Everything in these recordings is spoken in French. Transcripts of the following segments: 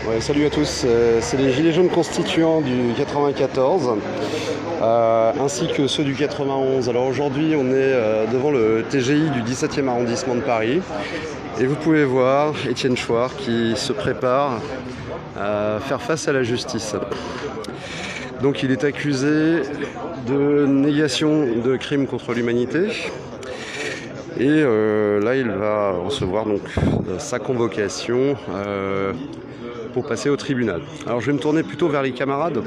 Ouais, salut à tous, c'est les Gilets jaunes constituants du 94 ainsi que ceux du 91. Alors aujourd'hui on est devant le TGI du 17e arrondissement de Paris et vous pouvez voir Étienne Chouard qui se prépare à faire face à la justice. Donc il est accusé de négation de crimes contre l'humanité. Et là, il va recevoir donc sa convocation pour passer au tribunal. Alors, je vais me tourner plutôt vers les camarades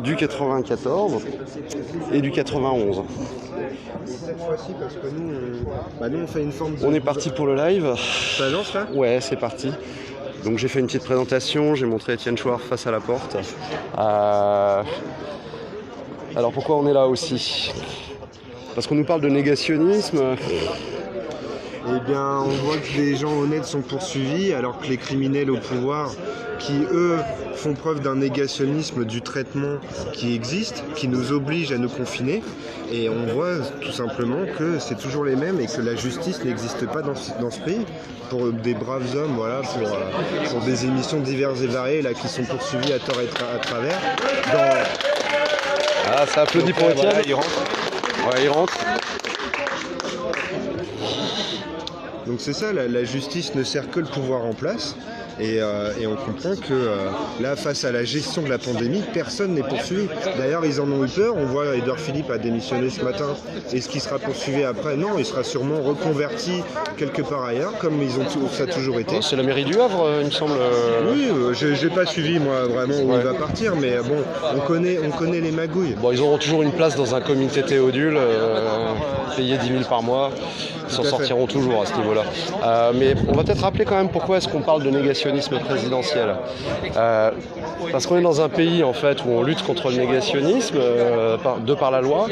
du 94 et du 91. Cette fois-ci, parce que nous, on fait une forme de... On est parti pour le live. Ça lance là ? Ouais, c'est parti. Donc, j'ai fait une petite présentation, j'ai montré Étienne Chouard face à la porte. Alors, pourquoi on est là aussi ? Parce qu'on nous parle de négationnisme. Eh bien, on voit que les gens honnêtes sont poursuivis, alors que les criminels au pouvoir, qui eux font preuve d'un négationnisme du traitement qui existe, qui nous oblige à nous confiner, et on voit tout simplement que c'est toujours les mêmes et que la justice n'existe pas dans ce pays. Pour des braves hommes, voilà, pour des émissions diverses et variées là, qui sont poursuivis à tort et à travers. Ah, ça applaudit pour Étienne. Voilà, il rentre. Ouais, il rentre. Donc c'est ça, la justice ne sert que le pouvoir en place. Et on comprend que là, face à la gestion de la pandémie, personne n'est poursuivi. D'ailleurs, ils en ont eu peur. On voit Édouard Philippe a démissionné ce matin. Est-ce qu'il sera poursuivi après ? Non, il sera sûrement reconverti quelque part ailleurs, comme ça a toujours été. C'est la mairie du Havre, il me semble. Oui, j'ai pas suivi moi vraiment où il va partir, mais bon, on connaît les magouilles. Bon, ils auront toujours une place dans un comité Théodule, payé 10 000 par mois. Ils s'en sortiront toujours à ce niveau-là. Mais on va peut-être rappeler quand même pourquoi est-ce qu'on parle de négationnisme présidentiel. Parce qu'on est dans un pays en fait où on lutte contre le négationnisme de par la loi.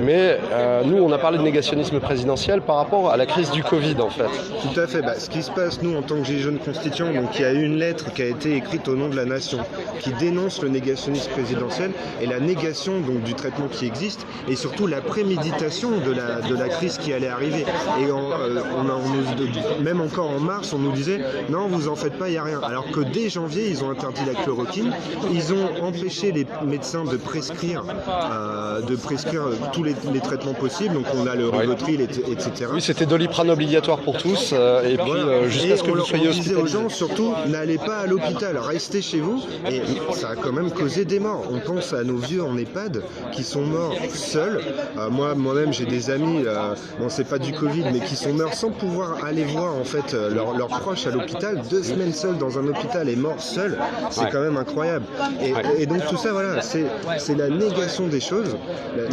Mais nous, on a parlé de négationnisme présidentiel par rapport à la crise du Covid en fait. Tout à fait. Ce qui se passe, nous, en tant que Gilets jaunes constituants, donc il y a eu une lettre qui a été écrite au nom de la nation, qui dénonce le négationnisme présidentiel et la négation donc du traitement qui existe, et surtout la préméditation de la crise qui allait arriver. Et même encore en mars, on nous disait non, vous en faites pas, il n'y a rien. Alors que dès janvier, ils ont interdit la chloroquine, ils ont empêché les médecins de prescrire tous les traitements possibles. Donc on a le Rivotril, etc. Oui, c'était Doliprane obligatoire pour tous, et puis jusqu'à ce que vous soyez hospitalisés. On disait aux gens surtout, n'allez pas à l'hôpital, restez chez vous. Et ça a quand même causé des morts. On pense à nos vieux en EHPAD qui sont morts seuls. Moi-même, j'ai des amis, bon, c'est pas du Covid, mais qui sont morts sans pouvoir aller voir en fait leurs proches à l'hôpital. 2 semaines seuls dans un hôpital et morts seuls, c'est quand même incroyable. Et donc tout ça, voilà, c'est la négation des choses,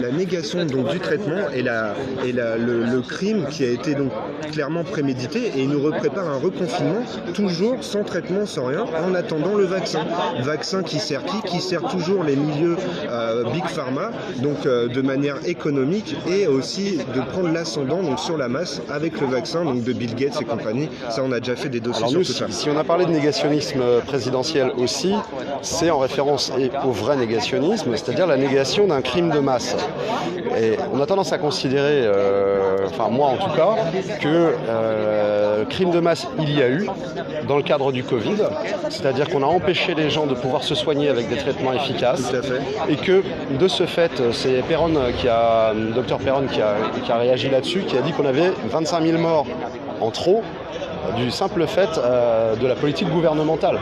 la négation donc du traitement et le crime qui a été donc clairement prémédité, et il nous prépare un reconfinement toujours sans traitement, sans rien, en attendant le vaccin qui sert qui sert toujours les milieux Big Pharma, donc de manière économique, et aussi de prendre l'ascendant donc sur la masse avec le vaccin donc de Bill Gates et compagnie. Ça, on a déjà fait des dossiers sur tout ça. Si on a parlé de négationnisme présidentiel aussi, c'est en référence au vrai négationnisme, c'est-à-dire la négation d'un crime de masse. Et on a tendance à considérer, enfin moi en tout cas, que crime de masse il y a eu dans le cadre du Covid, c'est-à-dire qu'on a empêché les gens de pouvoir se soigner avec des traitements efficaces. Tout à fait. Et que de ce fait, c'est Dr Perron qui a réagi là-dessus, qui a dit qu'on avait 25 000 morts en trop du simple fait de la politique gouvernementale,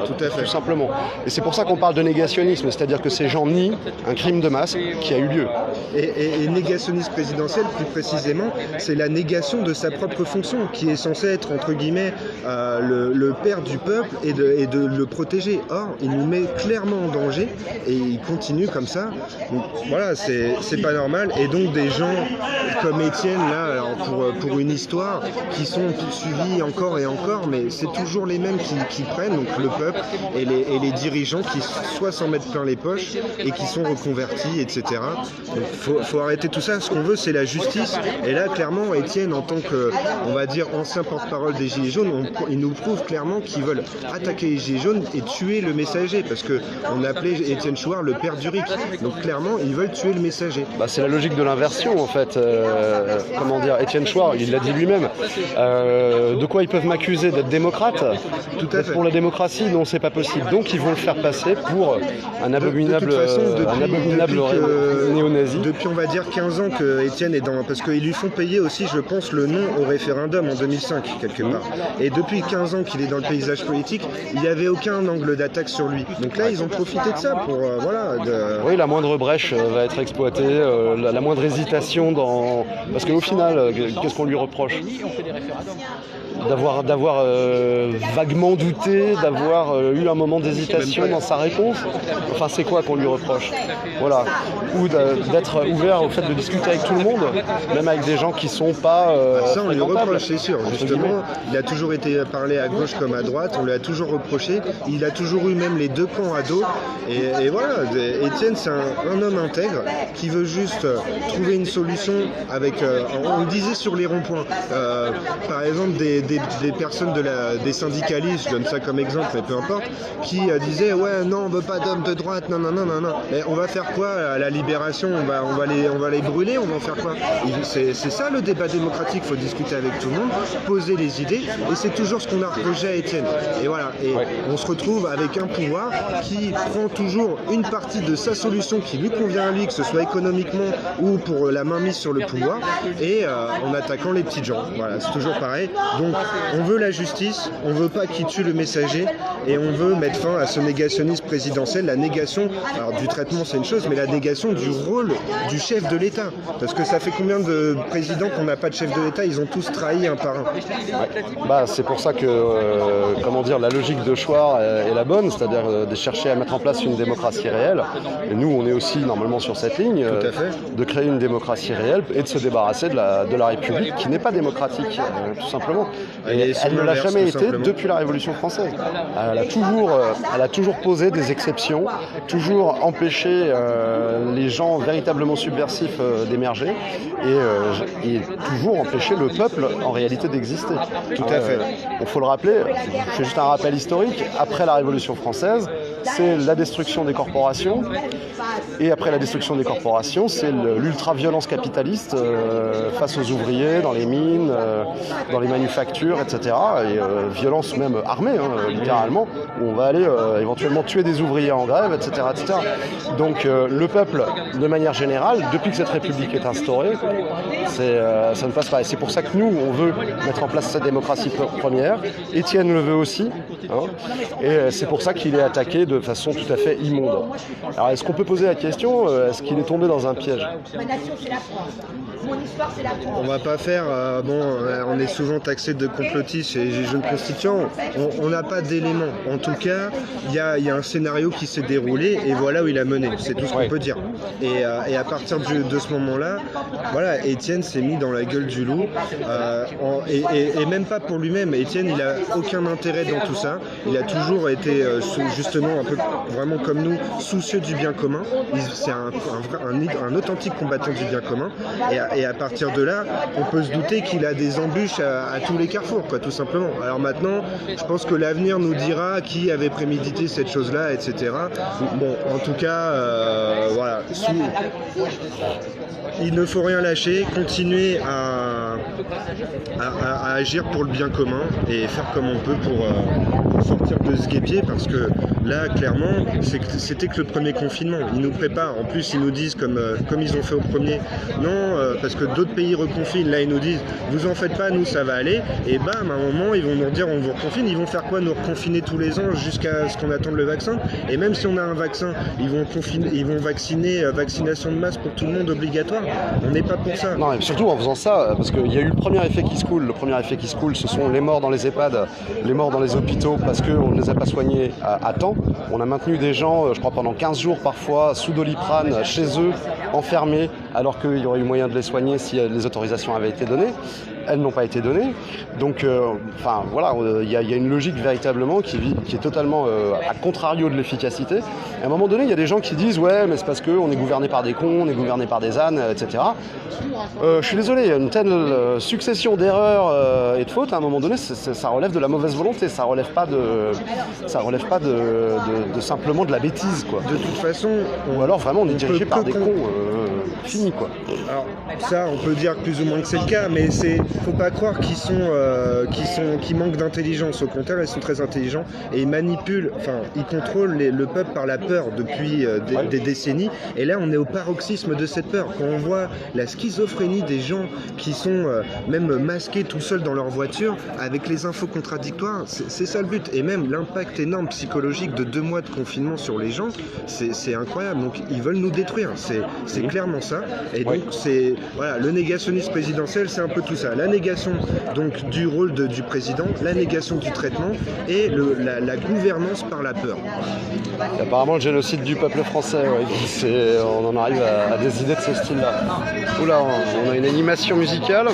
tout à fait. Tout simplement. Et c'est pour ça qu'on parle de négationnisme, c'est-à-dire que ces gens nient un crime de masse qui a eu lieu. Et négationnisme présidentiel, plus précisément, c'est la négation de sa propre fonction, qui est censée être, entre guillemets, le père du peuple et de le protéger. Or, il nous met clairement en danger et il continue comme ça. Donc voilà, c'est pas normal. Et donc des gens comme Étienne, là, alors pour une histoire, qui sont poursuivis encore et encore, mais c'est toujours les mêmes qui prennent, donc le peuple et les dirigeants qui soit s'en mettent plein les poches et qui sont reconvertis, etc. Donc faut arrêter tout ça. Ce qu'on veut, c'est la justice. Et là, clairement, Étienne, en tant que, on va dire, ancien porte-parole des Gilets jaunes, il nous prouve clairement qu'ils veulent attaquer les Gilets jaunes et tuer le messager, parce que on appelait Étienne Chouard le père du RIC. Donc clairement, ils veulent tuer le messager. C'est la logique de l'inversion, en fait. Comment dire, Étienne Chouard, il l'a dit lui-même. De quoi ils peuvent m'accuser d'être démocrate. Tout à fait. Pour la démocratie, non, c'est pas possible. Donc ils vont le faire passer pour un abominable, De toute façon, néo-nazi. Depuis, on va dire, 15 ans que Étienne est dans... Parce qu'ils lui font payer aussi, je pense, le non au référendum en 2005, quelque part. Et depuis 15 ans qu'il est dans le paysage politique, il n'y avait aucun angle d'attaque sur lui. Donc là, ils ont profité de ça pour... Oui, la moindre brèche va être exploitée, la moindre hésitation dans... Parce qu'au final, qu'est-ce qu'on lui reproche ? D'avoir vaguement douté, d'avoir eu un moment d'hésitation dans sa réponse. Enfin, c'est quoi qu'on lui reproche ? Voilà. Ou d'être ouvert au fait de discuter avec tout le monde, même avec des gens qui sont pas ça, on lui reproche, c'est sûr. Justement, il a toujours été parlé à gauche comme à droite, on lui a toujours reproché. Il a toujours eu même les deux camps à dos. Et voilà, Étienne, c'est un homme intègre qui veut juste trouver une solution avec... on le disait sur les ronds-points. Par exemple, des personnes des syndicalistes, je donne ça comme exemple, mais peu importe, qui disaient ouais non on veut pas d'hommes de droite, non. Mais on va faire quoi à la libération, on va les brûler, on va en faire quoi? C'est ça le débat démocratique, il faut discuter avec tout le monde, poser les idées, et c'est toujours ce qu'on a reproché à Étienne. Et voilà, on se retrouve avec un pouvoir qui prend toujours une partie de sa solution qui lui convient à lui, que ce soit économiquement ou pour la mainmise sur le pouvoir, et en attaquant les petites gens. Voilà, c'est toujours pareil. Donc on veut la justice, on veut pas qu'il tue le messager, et on veut mettre fin à ce négationnisme présidentiel, la négation, alors du traitement c'est une chose, mais la négation du rôle du chef de l'État. Parce que ça fait combien de présidents qu'on n'a pas de chef de l'État, ils ont tous trahi un par un. Bah, c'est pour ça que la logique de choix est la bonne, c'est-à-dire de chercher à mettre en place une démocratie réelle. Et nous, on est aussi normalement sur cette ligne, de créer une démocratie réelle et de se débarrasser de la République qui n'est pas démocratique, tout simplement. Et elle ne l'a jamais été depuis la Révolution française. Elle a toujours posé des exceptions, toujours empêché les gens véritablement subversifs d'émerger et toujours empêché le peuple en réalité d'exister. Tout à fait. Il faut le rappeler, je fais juste un rappel historique, après la Révolution française, c'est la destruction des corporations, et après la destruction des corporations, c'est l'ultra-violence capitaliste face aux ouvriers, dans les mines, dans les manufactures, etc. Et violence même armée, littéralement, où on va aller éventuellement tuer des ouvriers en grève, etc. etc. Donc le peuple, de manière générale, depuis que cette République est instaurée, ça ne passe pas. Et c'est pour ça que nous, on veut mettre en place cette démocratie première. Étienne le veut aussi. Et c'est pour ça qu'il est attaqué de façon tout à fait immonde. Alors est-ce qu'on peut poser la question, est-ce qu'il est tombé dans un piège ? On va pas faire, on est souvent taxé de complotistes chez les jeunes constituants, on n'a pas d'éléments. En tout cas, il y a un scénario qui s'est déroulé et voilà où il a mené, c'est tout ce qu'on peut dire. Et à partir de ce moment-là, voilà, Étienne s'est mis dans la gueule du loup, et même pas pour lui-même. Étienne, il a aucun intérêt dans tout ça, il a toujours été justement un peu vraiment comme nous, soucieux du bien commun. C'est un authentique combattant du bien commun. Et à partir de là, on peut se douter qu'il a des embûches à tous les carrefours, quoi, tout simplement. Alors maintenant, je pense que l'avenir nous dira qui avait prémédité cette chose-là, etc. Bon, en tout cas, voilà. Il ne faut rien lâcher, continuer à agir pour le bien commun et faire comme on peut pour sortir de ce guêpier, parce que là, clairement, c'était que le premier confinement. Ils nous préparent. En plus, ils nous disent, comme ils ont fait au premier, non, parce que d'autres pays reconfinent. Là, ils nous disent, vous en faites pas, nous, ça va aller. Et bam, à un moment, ils vont nous dire, on vous reconfine. Ils vont faire quoi? Nous reconfiner tous les ans jusqu'à ce qu'on attende le vaccin. Et même si on a un vaccin, ils vont vacciner, vaccination de masse pour tout le monde obligatoire. On n'est pas pour ça. Non, et surtout en faisant ça, parce qu'il y a eu le premier effet qui se coule. Le premier effet qui se coule, ce sont les morts dans les EHPAD, les morts dans les hôpitaux, parce qu'on ne les a pas soignés à temps. On a maintenu des gens, je crois pendant 15 jours parfois, sous Doliprane, chez eux, enfermés, alors qu'il y aurait eu moyen de les soigner si les autorisations avaient été données. Elles n'ont pas été données. Donc, voilà, il y a une logique véritablement qui est totalement à contrario de l'efficacité. Et à un moment donné, il y a des gens qui disent « Ouais, mais c'est parce qu'on est gouverné par des cons, on est gouverné par des ânes, etc. » Je suis désolé, une telle succession d'erreurs et de fautes, à un moment donné, ça relève de la mauvaise volonté, ça relève pas de simplement de la bêtise, quoi. De toute façon, ou alors vraiment on est dirigé par des cons. fini quoi. Alors ça, on peut dire plus ou moins que c'est le cas, mais faut pas croire qu'ils manquent d'intelligence. Au contraire, ils sont très intelligents et ils manipulent, ils contrôlent le peuple par la peur depuis des décennies. Et là, on est au paroxysme de cette peur. Quand on voit la schizophrénie des gens qui sont même masqués tout seuls dans leur voiture, avec les infos contradictoires, c'est ça le but. Et même l'impact énorme psychologique de 2 mois de confinement sur les gens, c'est incroyable. Donc ils veulent nous détruire. C'est clairement ça. Et donc le négationnisme présidentiel, c'est un peu tout ça. La négation donc du rôle du président, la négation du traitement et la gouvernance par la peur. Et apparemment le génocide du peuple français, on en arrive à des idées de ce style-là. Oula, on a une animation musicale.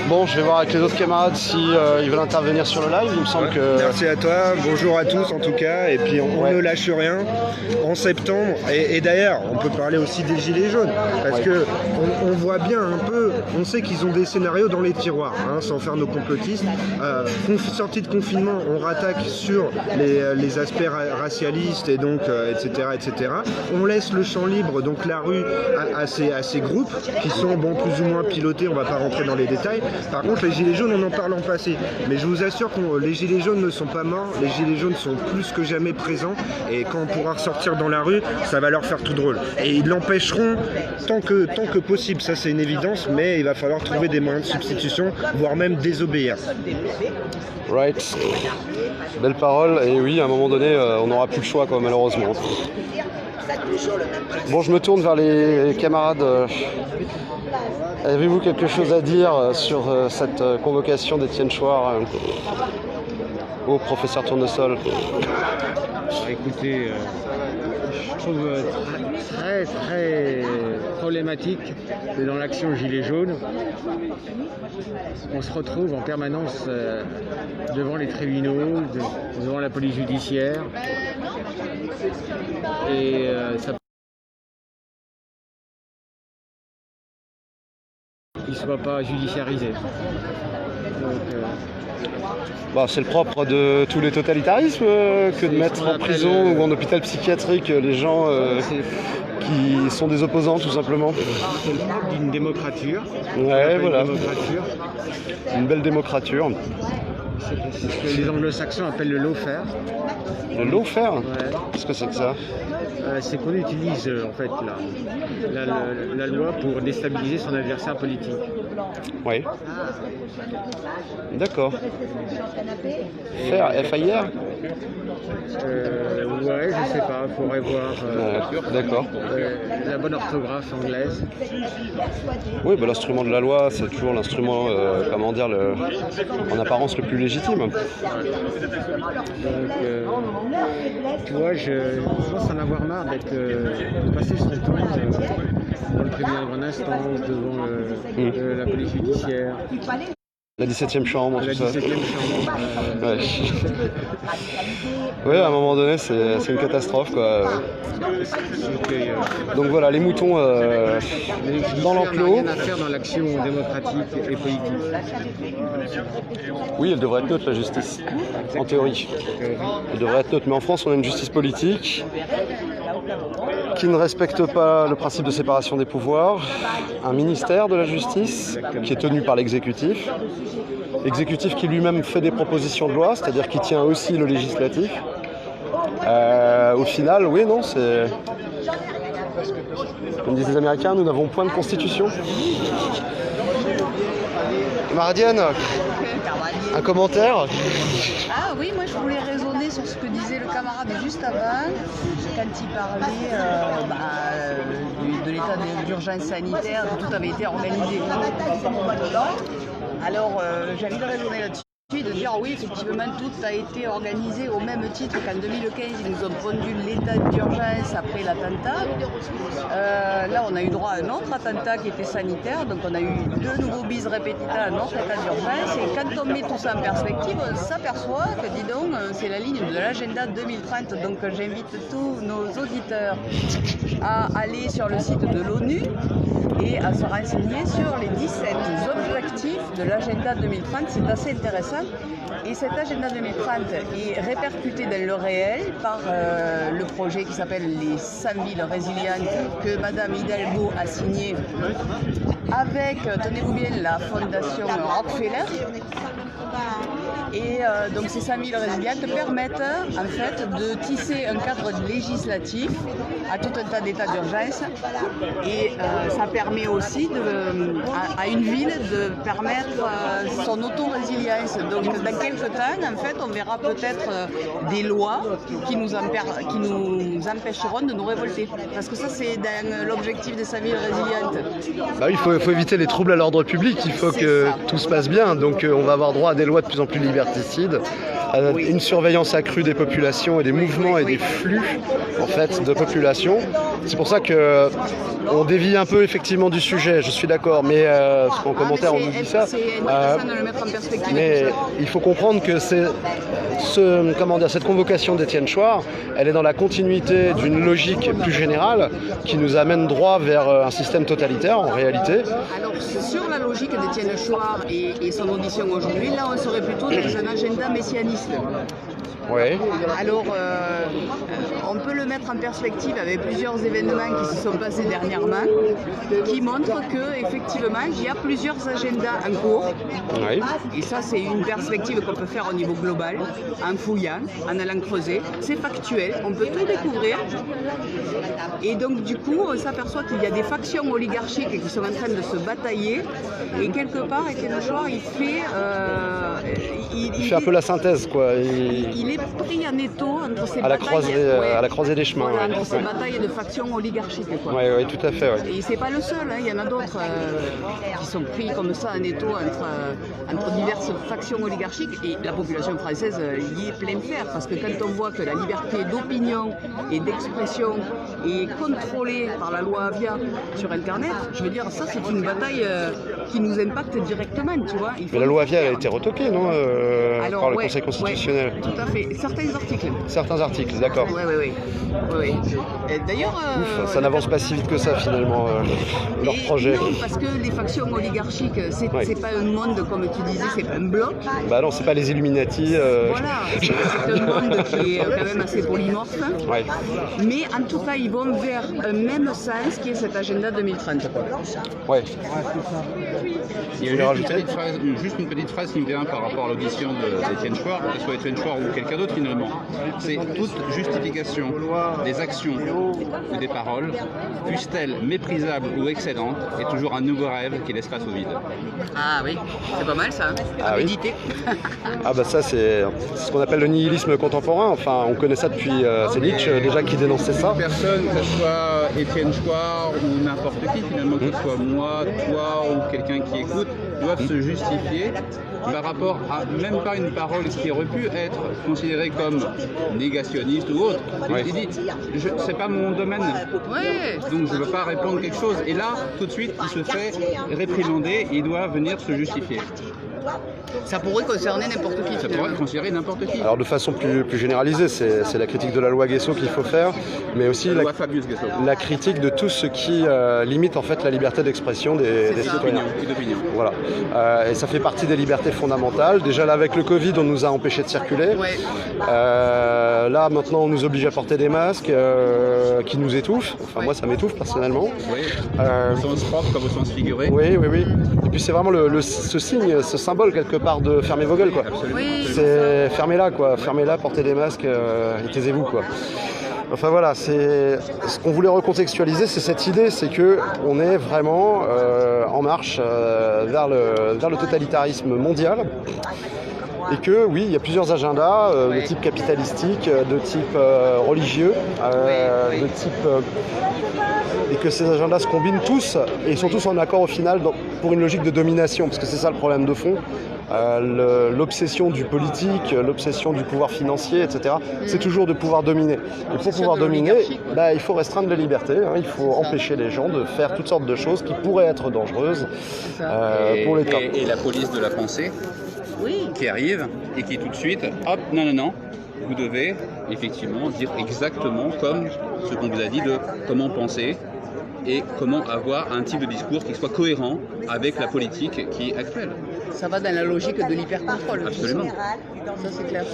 Bon, je vais voir avec les autres camarades si ils veulent intervenir sur le live. Il me semble que... Merci à toi, bonjour à tous en tout cas, et puis on ne lâche rien. En septembre, et d'ailleurs, on peut parler aussi des Gilets jaunes, parce que on voit bien un peu, on sait qu'ils ont des scénarios dans les tiroirs, sans faire nos complotistes. Sortie de confinement, on rattaque sur les aspects racialistes et donc etc. On laisse le champ libre, donc la rue, à ces groupes qui sont plus ou moins pilotés, on va pas rentrer dans les détails. Par contre, les Gilets jaunes, on en parle en passé. Mais je vous assure que les Gilets jaunes ne sont pas morts, les Gilets jaunes sont plus que jamais présents, et quand on pourra ressortir dans la rue, ça va leur faire tout drôle. Et ils l'empêcheront tant que possible, ça c'est une évidence, mais il va falloir trouver des moyens de substitution, voire même désobéir. Right. Belle parole, et oui, à un moment donné, on n'aura plus le choix, quoi, malheureusement. Bon, je me tourne vers les camarades. Avez-vous quelque chose à dire sur cette convocation d'Étienne Chouard au professeur Tournesol? Écoutez, je trouve très problématique que dans l'action Gilets jaunes, on se retrouve en permanence devant les tribunaux, devant la police judiciaire, et ça ne soit pas judiciarisé. Donc, c'est le propre de tous les totalitarismes que de mettre en prison ou en hôpital psychiatrique les gens qui sont des opposants, tout simplement. c'est le propre d'une démocrature. Ouais, voilà. Une belle démocrature. C'est ce que les anglo-saxons appellent le lawfare. Le lawfare? Ouais. Qu'est-ce que c'est que ça? C'est qu'on utilise en fait la loi pour déstabiliser son adversaire politique. Oui. D'accord. Faire, F-I-R? Ouais, je sais pas, il faudrait voir d'accord. La bonne orthographe anglaise. Oui, l'instrument de la loi, c'est toujours l'instrument, en apparence le plus légitime. Donc, tu vois, je pense en avoir marre de passer son temps devant le tribunal en instance, devant la police judiciaire. La 17e chambre, La tout 17e ça. chambre. Oui, à un moment donné, c'est une catastrophe, quoi. Donc voilà, les moutons dans l'enclos. Il n'y a rien à faire dans l'action démocratique et politique. Oui, elle devrait être neutre, la justice, en théorie. Elle devrait être neutre, mais en France, on a une justice politique qui ne respecte pas le principe de séparation des pouvoirs, un ministère de la justice qui est tenu par l'exécutif qui lui-même fait des propositions de loi, c'est-à-dire qui tient aussi le législatif. Au final, oui, non, c'est... Comme disent les Américains, nous n'avons point de constitution. Maradienne, un commentaire? Ah oui, moi je voulais raisonner sur ce que disait le camarade juste avant, quand il parlait de l'état d'urgence sanitaire, que tout avait été organisé. Alors j'ai envie de raisonner là-dessus, de dire oui, effectivement, tout a été organisé au même titre qu'en 2015, ils nous ont pondu l'état d'urgence après l'attentat. Là, on a eu droit à un autre attentat qui était sanitaire, donc on a eu 2 nouveaux bis repetita, un autre état d'urgence, et quand on met tout ça en perspective, on s'aperçoit que, dis donc, c'est la ligne de l'agenda 2030, donc j'invite tous nos auditeurs à aller sur le site de l'ONU et à se renseigner sur les 17 objectifs de l'agenda 2030, c'est assez intéressant. Et cet agenda 2030 est répercuté dans le réel par le projet qui s'appelle les 100 villes résilientes que Madame Hidalgo a signé avec, tenez-vous bien, la fondation Rockefeller. Et donc ces 100 villes résilientes permettent en fait de tisser un cadre législatif à tout un tas d'états d'urgence et ça permet aussi à une ville de permettre son auto-résilience. Donc dans quelques temps, en fait, on verra peut-être des lois qui nous empêcheront de nous révolter. Parce que ça, c'est dans l'objectif des 100 villes résilientes. Bah oui, il faut éviter les troubles à l'ordre public, il faut que tout se passe bien. Donc on va avoir droit à des lois de plus en plus liberticides, à une surveillance accrue des populations et des mouvements et des flux en fait, de population. C'est pour ça que on dévie un peu effectivement du sujet, je suis d'accord, mais en commentaire on nous dit ça. C'est intéressant de le mettre en perspective. Mais il faut comprendre que cette convocation d'Étienne Chouard, elle est dans la continuité d'une logique plus générale qui nous amène droit vers un système totalitaire en réalité. Alors sur la logique d'Étienne Chouard et son audition aujourd'hui, là on serait plutôt dans un agenda messianiste. Ouais. Alors, on peut le mettre en perspective avec plusieurs événements qui se sont passés dernièrement, qui montrent qu'effectivement, il y a plusieurs agendas en cours. Ouais. Et ça, c'est une perspective qu'on peut faire au niveau global, en fouillant, en allant creuser. C'est factuel, on peut tout découvrir. Et donc, du coup, on s'aperçoit qu'il y a des factions oligarchiques qui sont en train de se batailler. Et quelque part, Étienne Chouard, il fait un peu la synthèse, quoi. Il est pris en étau entre ces à la batailles, à la croisée des chemins. voilà, entre ces batailles de factions oligarchiques. Oui, tout à fait. Ouais. Et c'est pas le seul, hein, il y en a d'autres qui sont pris comme ça en étau entre diverses factions oligarchiques. Et la population française y est plein fer, parce que quand on voit que la liberté d'opinion et d'expression est contrôlée par la loi Avia sur Internet, je veux dire, ça c'est une bataille qui nous impacte directement, tu vois. Mais la loi Avia a été retoquée, non par le Conseil constitutionnel. Tout à fait. Certains articles. Certains articles, d'accord. Oui. D'ailleurs... ça n'avance pas si vite que ça, finalement, leur projet. Non, parce que les factions oligarchiques, c'est pas un monde, comme tu disais, c'est pas un bloc. Bah non, c'est pas les Illuminati. Voilà, c'est un monde qui est quand même assez polymorphe. Ouais. Mais en tout cas, ils vont vers un même sens qui est cet agenda 2030. Ouais. Il y a juste une petite phrase qui me vient par rapport à l'audition d'Étienne Chouard, que ce soit Étienne Chouard ou quelqu'un d'autre finalement. C'est toute justification des actions ou des paroles, fussent-elles méprisables ou excellentes, est toujours un nouveau rêve qui laisse place au vide. Ah oui, c'est pas mal ça, à méditer. Ah bah ça c'est ce qu'on appelle le nihilisme contemporain, enfin on connaît ça depuis, c'est Nietzsche déjà qui dénonçait ça. Personne, que ce soit Étienne Chouard ou n'importe qui finalement, que ce soit moi, toi ou quelqu'un qui écoute, doivent se justifier par rapport à même pas une parole qui aurait pu être considérée comme négationniste ou autre. Il dit, c'est pas mon domaine, donc je ne veux pas répondre quelque chose. Et là, tout de suite, il se fait réprimander et il doit venir se justifier. Ça pourrait concerner n'importe qui. Ça pourrait considérer n'importe qui. Alors de façon plus généralisée, c'est la critique de la loi Guesso qu'il faut faire, mais aussi la critique de tout ce qui limite en fait la liberté d'expression des citoyens. D'opinion. Voilà. Et ça fait partie des libertés fondamentales. Déjà là avec le Covid, on nous a empêchés de circuler. Ouais. Là maintenant, on nous oblige à porter des masques qui nous étouffent. Enfin moi, ça m'étouffe personnellement. Oui. Au sens propre comme au sens figuré. Oui. Et puis c'est vraiment ce signe, ce symbole quelque part de fermer vos gueules, quoi. Oui. C'est fermez-la, quoi. Fermez-la, portez des masques et taisez-vous, quoi. Enfin voilà, c'est ce qu'on voulait recontextualiser, c'est cette idée, c'est que on est vraiment en marche vers le totalitarisme mondial. Et que oui, il y a plusieurs agendas de type capitalistique, de type religieux, de type et que ces agendas se combinent tous et ils sont tous en accord au final pour une logique de domination, parce que c'est ça le problème de fond. L'obsession du politique, l'obsession du pouvoir financier, etc. C'est toujours de pouvoir dominer. Et pour pouvoir dominer, il faut restreindre les libertés, il faut empêcher les gens de faire toutes sortes de choses qui pourraient être dangereuses pour l'État. Et la police de la pensée qui arrive et qui tout de suite, hop, non, vous devez effectivement dire exactement comme ce qu'on vous a dit de comment penser et comment avoir un type de discours qui soit cohérent avec la politique qui est actuelle. Ça va dans la logique de l'hyper-contrôle. Absolument. Ça, c'est clair.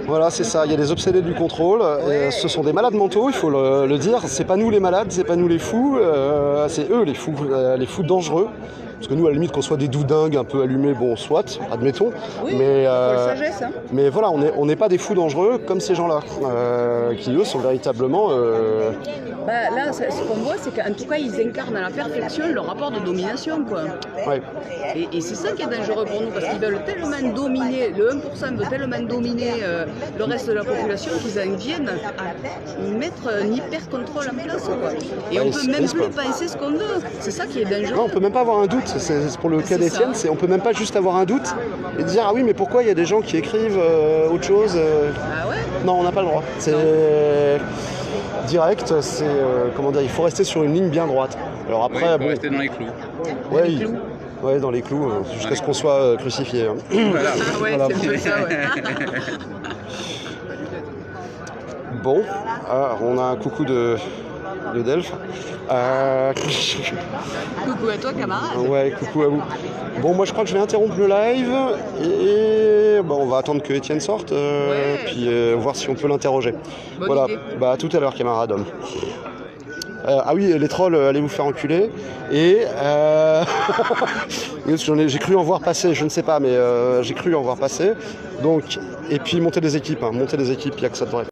Voilà, c'est ça. Il y a des obsédés du contrôle. Et ce sont des malades mentaux, il faut le dire. C'est pas nous les malades, c'est pas nous les fous. C'est eux les fous dangereux. Parce que nous, à la limite, qu'on soit des doudingues un peu allumés, bon, soit, admettons. Oui, mais, sagesse, hein. mais voilà, on n'est pas des fous dangereux comme ces gens-là, qui eux sont véritablement. Là, ce qu'on voit, c'est qu'en tout cas, ils incarnent à la perfection leur rapport de domination, quoi. Ouais. Et c'est ça qui est dangereux pour nous, parce qu'ils veulent tellement dominer, le 1% veut tellement dominer le reste de la population qu'ils en viennent à mettre un hyper-contrôle en place, quoi. Et on peut même plus penser ce qu'on veut. C'est ça qui est dangereux. Non, on peut même pas avoir un doute. C'est pour le cas d'Étienne, on peut même pas juste avoir un doute et dire ah oui, mais pourquoi il y a des gens qui écrivent autre chose Ah ouais. Non, on n'a pas le droit. C'est direct. C'est comment dire, il faut rester sur une ligne bien droite. Alors après, Il faut rester dans les clous. Ouais, dans les clous, jusqu'à ce qu'on soit crucifié. Hein. Voilà. Ah ouais, Voilà. c'est un peu ça, ouais. Bon, on a un coucou de Delphes. Coucou à toi, camarade. Ouais, coucou à vous. Bon, moi je crois que je vais interrompre le live et on va attendre que Étienne sorte, puis voir si on peut l'interroger. Bonne Voilà, idée. à tout à l'heure, camarade. Ah oui, les trolls, allez vous faire enculer. Et j'ai cru en voir passer, je ne sais pas, mais j'ai cru en voir passer. Donc, et puis monter des équipes, il n'y a que ça de vrai.